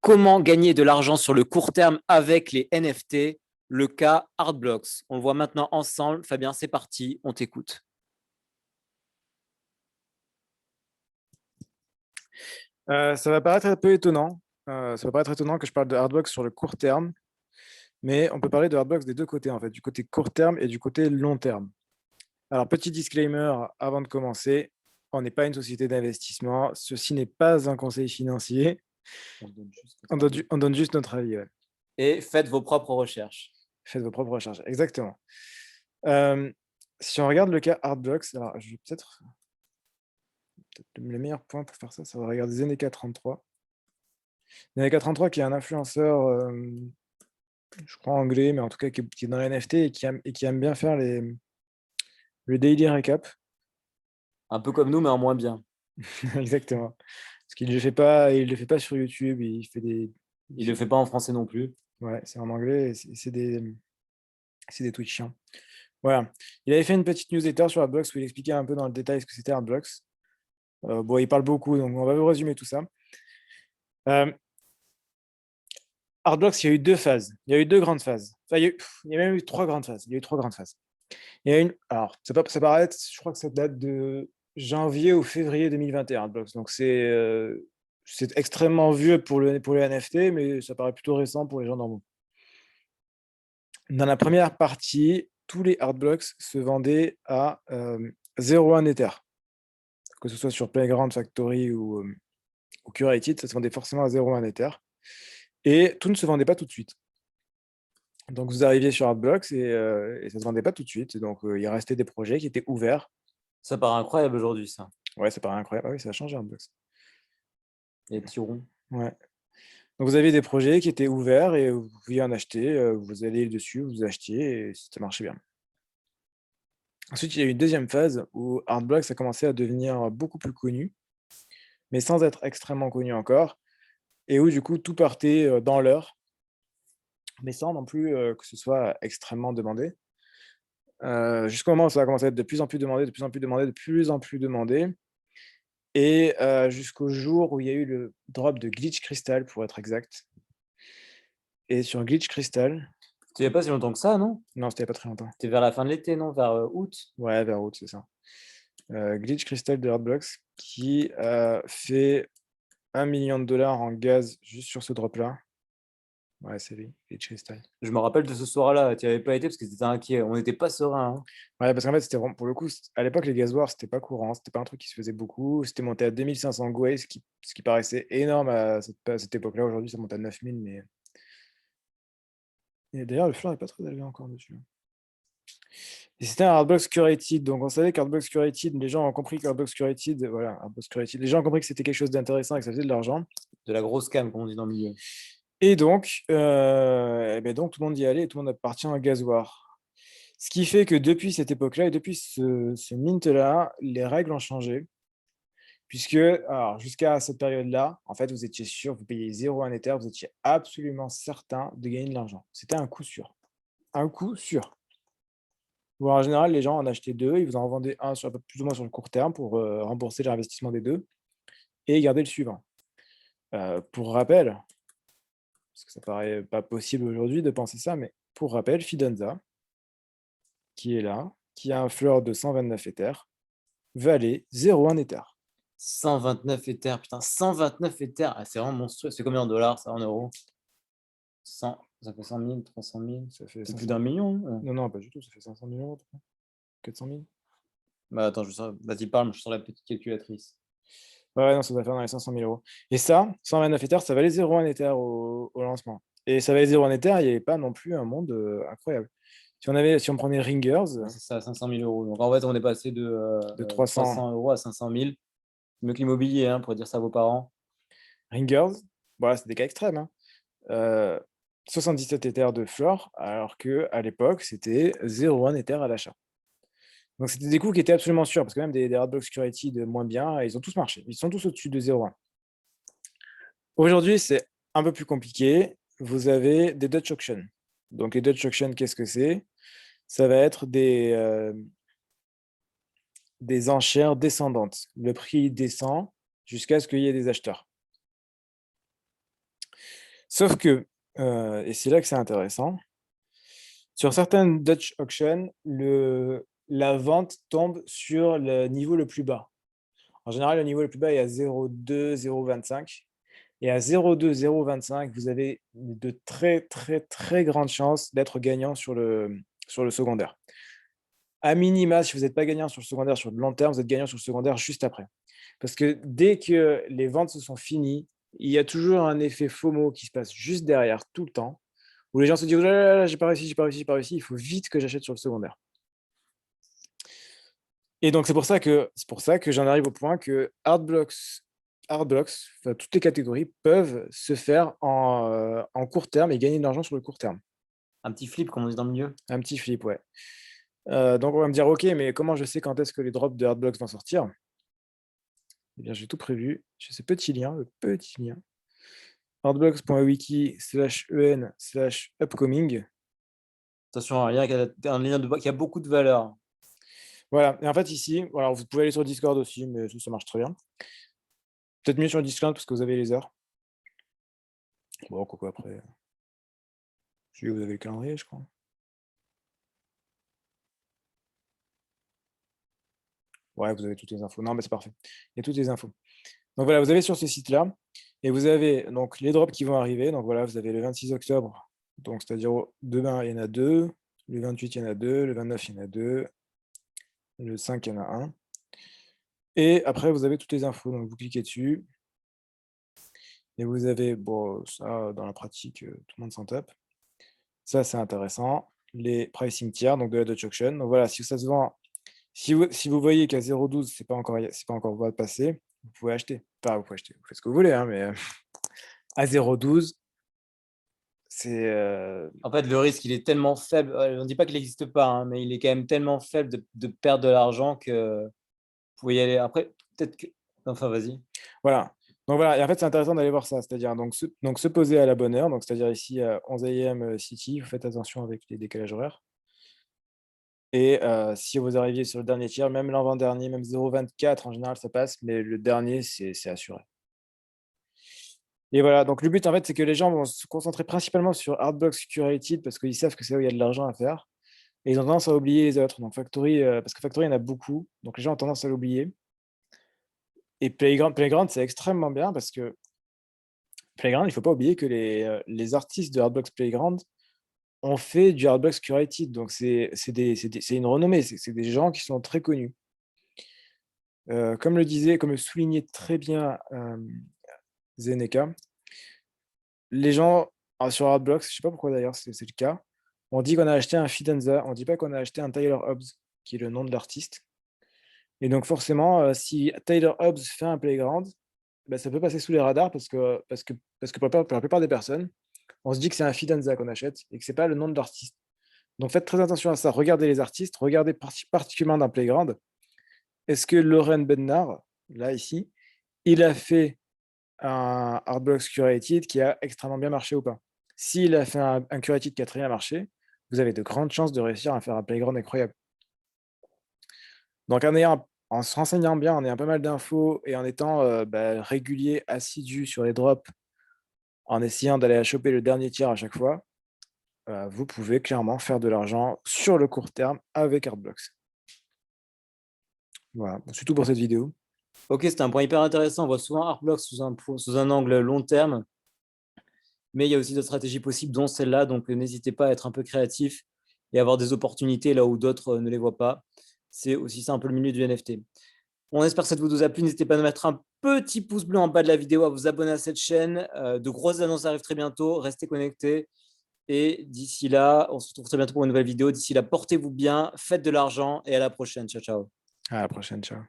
Comment gagner de l'argent sur le court terme avec les NFT? Le cas Artblocks. On le voit maintenant ensemble. Fabien, c'est parti, on t'écoute. Ça va paraître un peu étonnant. Ça va paraître étonnant que je parle de Hardbox sur le court terme, mais on peut parler de Hardbox des deux côtés, en fait, du côté court terme et du côté long terme. Alors, petit disclaimer avant de commencer, on n'est pas une société d'investissement, ceci n'est pas un conseil financier, on donne juste notre avis. Ouais. Et faites vos propres recherches. Faites vos propres recherches, exactement. Si on regarde le cas Hardbox, alors je vais peut-être le meilleur point pour faire ça, ça va regarder Zeneca33. Zeneca33 qui est un influenceur, je crois anglais, mais en tout cas qui est dans les NFT et qui aime bien faire le daily recap. Un peu comme nous, mais en moins bien. Exactement. Parce qu'il ne le fait pas sur YouTube, il le fait pas en français non plus. Ouais, c'est en anglais, et c'est des tweets chiants. Voilà. Il avait fait une petite newsletter sur Hardblocks où il expliquait un peu dans le détail ce que c'était Hardblocks. Bon, il parle beaucoup, donc on va vous résumer tout ça. Hardblocks, il y a eu deux phases. Il y a eu deux grandes phases. Enfin, il y a même eu trois grandes phases. Il y a eu trois grandes phases. Il y a une. Alors, ça paraît, je crois que ça date de janvier ou février 2021, Hardblocks. Donc, c'est extrêmement vieux pour les NFT, mais ça paraît plutôt récent pour les gens normaux. Dans la première partie, tous les Hardblocks se vendaient à 0,1 Ether. Que ce soit sur Playground, Factory ou Curated, ça se vendait forcément à 0,1 Ether. Et tout ne se vendait pas tout de suite. Donc, vous arriviez sur Hardblocks et ça ne se vendait pas tout de suite. Donc, il restait des projets qui étaient ouverts. Ça paraît incroyable aujourd'hui, ça. Ouais, ça paraît incroyable. Ah oui, ça a changé Hardblocks. Les petits ronds. Ouais. Donc, vous aviez des projets qui étaient ouverts et vous pouviez en acheter. Vous alliez dessus, vous achetiez et ça marchait bien. Ensuite, il y a eu une deuxième phase où Hardblocks a commencé à devenir beaucoup plus connu, mais sans être extrêmement connu encore, et où du coup tout partait dans l'heure, mais sans non plus que ce soit extrêmement demandé. Jusqu'au moment où ça a commencé à être de plus en plus demandé, de plus en plus demandé, de plus en plus demandé, et jusqu'au jour où il y a eu le drop de Glitch Crystal, pour être exact. Et sur Glitch Crystal, Tu n'y a pas si longtemps que ça, non? non, c'était il y a pas très longtemps. C'était vers la fin de l'été, non? Vers août? Ouais, vers août, c'est ça. Glitch Crystal de Hardblocks qui fait 1 million de dollars en gaz juste sur ce drop-là. Ouais, c'est lui, Glitch Crystal. Je me rappelle de ce soir-là. Tu n'y avais pas été parce que c'était inquiet. On n'était pas serein. Ouais, parce qu'en fait, c'était vraiment, pour le coup, à l'époque, les gazoirs, c'était pas courant, c'était pas un truc qui se faisait beaucoup. C'était monté à 2500 Gwei, ce qui paraissait énorme à cette époque-là. Aujourd'hui, ça monte à 9000, mais. Et d'ailleurs, le floor n'est pas très élevé encore dessus. Et c'était un Hardblocks Curated, donc on savait qu'Hardblocks Curated, les gens ont compris qu'Hardblocks Curated, voilà, Hardblocks Curated, les gens ont compris que c'était quelque chose d'intéressant et que ça faisait de l'argent. De la grosse cam, comme on dit dans le milieu. Et donc, donc tout le monde y allait et tout le monde appartient à gazoir. Ce qui fait que depuis cette époque-là et depuis ce mint-là, les règles ont changé. Puisque, alors, jusqu'à cette période-là, en fait, vous étiez sûr, vous payez 0 Ether, vous étiez absolument certain de gagner de l'argent. C'était un coup sûr. Un coup sûr. Bon, en général, les gens en achetaient deux, ils vous en vendaient un sur, plus ou moins sur le court terme pour rembourser l'investissement des deux et garder le suivant. Pour rappel, parce que ça paraît pas possible aujourd'hui de penser ça, mais pour rappel, Fidanza, qui est là, qui a un floor de 129 Ethers, valait 0,1 Ether. 129 Ethers, putain, 129 Ethers. Ah, c'est vraiment monstrueux. C'est combien en dollars, ça, en euros? 100, ça fait 100 000, 300 000. Ça fait C'est plus d'1 million. Hein. Non, non, pas du tout, ça fait 500 000 euros, 400 000. Bah attends, vas-y, parle, je suis sur la petite calculatrice. Ouais, non, ça doit faire dans les 500 000 euros. Et ça, 129 Ethers, ça valait 0,1 Ether au lancement. Et ça valait 0,1 Ether, il n'y avait pas non plus un monde incroyable. Si on prenait Ringers, C'est ça, 500 000 euros. Donc en fait, on est passé de 300 euros à 500 000. C'est mieux que l'immobilier, hein, pour dire ça à vos parents. Ringers, voilà, c'est des cas extrêmes. Hein. 77 Ethers de floor, alors qu'à l'époque, c'était 0,1 Ether à l'achat. Donc c'était des coûts qui étaient absolument sûrs, parce que même des Hardblocks Curated moins bien, ils ont tous marché. Ils sont tous au-dessus de 0,1. Aujourd'hui, c'est un peu plus compliqué. Vous avez des Dutch Auction. Donc les Dutch Auction, qu'est-ce que c'est? Ça va être des enchères descendantes. Le prix descend jusqu'à ce qu'il y ait des acheteurs. Sauf que, et c'est là que c'est intéressant, sur certaines Dutch auctions, la vente tombe sur le niveau le plus bas. En général, le niveau le plus bas est à 0,2, 0,25. Et à 0,2, 0,25, vous avez de très, très, très grandes chances d'être gagnant sur le secondaire. À minima, si vous n'êtes pas gagnant sur le secondaire sur le long terme, vous êtes gagnant sur le secondaire juste après. Parce que dès que les ventes se sont finies, il y a toujours un effet FOMO qui se passe juste derrière tout le temps, où les gens se disent: oh là là là, j'ai pas réussi, j'ai pas réussi, j'ai pas réussi, il faut vite que j'achète sur le secondaire. Et donc c'est pour ça que j'en arrive au point que hard blocks, enfin, toutes les catégories peuvent se faire en court terme et gagner de l'argent sur le court terme. Un petit flip, comme on dit dans le milieu. Un petit flip, ouais. Donc on va me dire: OK, mais comment je sais quand est-ce que les drops de hard blocks vont sortir? Eh bien, j'ai tout prévu. J'ai ce petit lien, le petit lien. hardblocks.wiki/en/upcoming. Attention, un lien qui a beaucoup de valeur. Voilà, et en fait ici, voilà, vous pouvez aller sur Discord aussi, mais ça marche très bien. Peut-être mieux sur Discord parce que vous avez les heures. Bon, quoi après, si vous avez le calendrier, je crois. Ouais, vous avez toutes les infos. Non, mais c'est parfait. Il y a toutes les infos. Donc voilà, vous avez sur ce site-là, et vous avez donc les drops qui vont arriver. Donc voilà, vous avez le 26 octobre, donc c'est-à-dire demain, il y en a 2, le 28, il y en a 2, le 29, il y en a 2, le 5, il y en a 1. Et après, vous avez toutes les infos. Donc vous cliquez dessus, et vous avez, bon, ça, dans la pratique, tout le monde s'en tape. Ça, c'est intéressant. Les pricing tiers, donc de la Dutch Auction. Donc voilà, si ça se vend, si vous voyez qu'à 0,12, c'est pas encore passé, vous pouvez acheter. Enfin, vous pouvez acheter, vous faites ce que vous voulez, hein, mais à 0,12, c'est En fait, le risque, il est tellement faible. On ne dit pas qu'il n'existe pas, hein, mais il est quand même tellement faible de perdre de l'argent que vous pouvez y aller. Après, peut-être que. Enfin, vas-y. voilà. Donc voilà, et en fait, c'est intéressant d'aller voir ça, c'est-à-dire donc se poser à la bonne heure, donc c'est-à-dire ici à 11 AM City, vous faites attention avec les décalages horaires. Et si vous arriviez sur le dernier tiers, même l'avant-dernier, même 0,24, en général, ça passe, mais le dernier, c'est assuré. Et voilà, donc le but, en fait, c'est que les gens vont se concentrer principalement sur Hardblocks Curated parce qu'ils savent que c'est là où il y a de l'argent à faire. Et ils ont tendance à oublier les autres. Donc Factory, parce que Factory, il y en a beaucoup. Donc les gens ont tendance à l'oublier. Et Playground, c'est extrêmement bien parce que Playground, il ne faut pas oublier que les artistes de Hardblocks Playground ont fait du Hardblocks Curated. Donc c'est une renommée. C'est des gens qui sont très connus. Comme le soulignait très bien Zeneka, les gens sur Hardblocks, je ne sais pas pourquoi d'ailleurs c'est le cas, on dit qu'on a acheté un Fidenza, on ne dit pas qu'on a acheté un Tyler Hobbs, qui est le nom de l'artiste. Et donc forcément, si Tyler Hobbs fait un playground, bah, ça peut passer sous les radars parce que pour la plupart des personnes, on se dit que c'est un Fidenza qu'on achète et que ce n'est pas le nom de l'artiste. Donc faites très attention à ça. Regardez les artistes, regardez particulièrement dans Playground. Est-ce que Lauren Bednar, là, ici, il a fait un Hardblocks Curated qui a extrêmement bien marché ou pas? S'il a fait un Curated qui a très bien marché, vous avez de grandes chances de réussir à faire un playground incroyable. Donc en se renseignant bien, en ayant pas mal d'infos et en étant régulier, assidu sur les drops, en essayant d'aller choper le dernier tiers à chaque fois, vous pouvez clairement faire de l'argent sur le court terme avec Hardblocks. Voilà, c'est tout pour cette vidéo. Ok, c'était un point hyper intéressant. On voit souvent Hardblocks sous un angle long terme, mais il y a aussi d'autres stratégies possibles, dont celle-là. Donc, n'hésitez pas à être un peu créatif et avoir des opportunités là où d'autres ne les voient pas. C'est aussi ça un peu le milieu du NFT. On espère que cette vidéo vous a plu. N'hésitez pas à mettre un petit pouce bleu en bas de la vidéo, à vous abonner à cette chaîne. De grosses annonces arrivent très bientôt. Restez connectés. Et d'ici là, on se retrouve très bientôt pour une nouvelle vidéo. D'ici là, portez-vous bien, faites de l'argent et à la prochaine. Ciao, ciao. À la prochaine, ciao.